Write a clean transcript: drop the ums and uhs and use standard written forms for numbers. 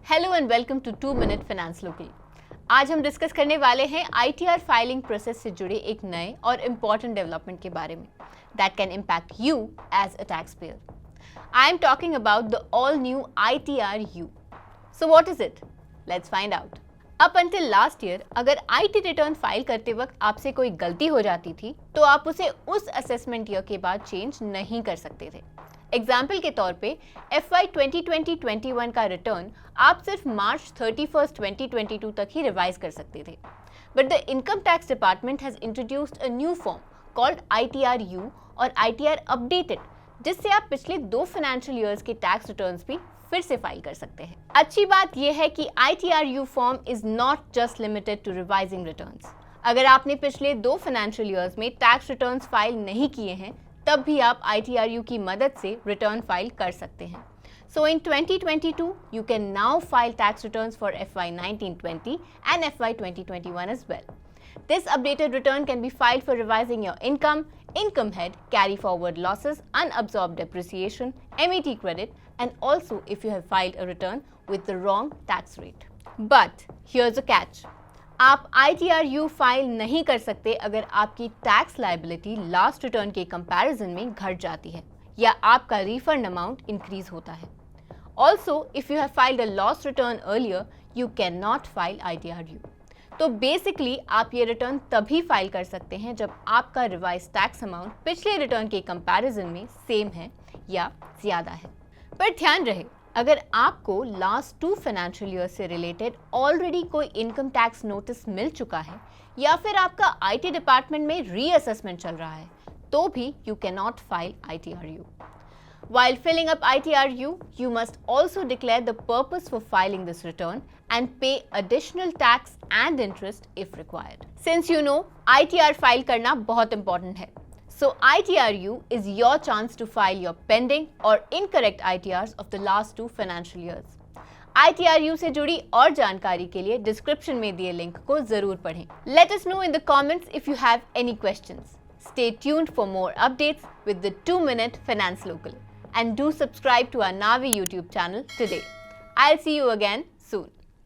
Hello and welcome to 2 minute finance local. आज हम discuss करने वाले हैं आईटीआर फाइलिंग प्रोसेस से जुड़े एक नए और इम्पॉर्टेंट डेवलपमेंट के बारे में that can impact you as a taxpayer. I am talking about the all new ITR U. So what is it? Let's find out. Up until last year अगर IT return file करते वक्त आपसे कोई गलती हो जाती थी तो आप उसे उस असेसमेंट ईयर के बाद चेंज नहीं कर सकते थे। एग्जाम्पल के तौर पे FY 2020-21 का रिटर्न आप सिर्फ मार्च 31, 2022 तक ही रिवाइज कर सकते थे। But the income tax department has introduced a new form called ITR-U और ITR अपडेटेड, जिससे आप पिछले 2 फाइनेंशियल ईयर्स के टैक्स रिटर्न्स भी फिर से फाइल कर सकते हैं। अच्छी बात यह है कि ITR-U form is not just limited to revising returns. अगर आपने पिछले 2 फाइनेंशियल ईयर्स में टैक्स रिटर्न्स फाइल नहीं किए हैं तब भी आप ITR-U की मदद से रिटर्न फाइल कर सकते हैं। So in 2022, you can now file tax returns for FY 19-20 and FY 2021 as well. This updated return can be filed for revising your income, income head, carry forward losses, unabsorbed depreciation, MET credit, and also if you have filed a return with the wrong tax rate. But here's a catch. आप ITR-U file नहीं कर सकते अगर आपकी tax liability last return के comparison में घट जाती है या आपका रिफंड अमाउंट इंक्रीज होता है। Also if you have filed a loss return earlier you can not file ITR-U। तो बेसिकली आप ये रिटर्न तभी फाइल कर सकते हैं जब आपका रिवाइज टैक्स अमाउंट पिछले रिटर्न के कंपैरिजन में सेम है या ज्यादा है। पर ध्यान रहे, अगर आपको लास्ट 2 फाइनेंशियल ईयर से रिलेटेड ऑलरेडी कोई इनकम टैक्स नोटिस मिल चुका है या फिर आपका आईटी डिपार्टमेंट में रीअसेसमेंट चल रहा है तो भी you can not file ITR-U। While filling up ITR-U, you must also declare the purpose for filing this return and pay additional tax and interest if required. Since you know, ITR file करना बहुत important है. So ITR-U is your chance to file your pending or incorrect ITRs of the last 2 financial years. ITR-U से जुड़ी और जानकारी के लिए description में दिए लिंक को जरूर पढ़ें। Let us know in the comments if you have any questions. Stay tuned for more updates with the 2-minute Finance Local. And do subscribe to our Navi YouTube channel today. I'll see you again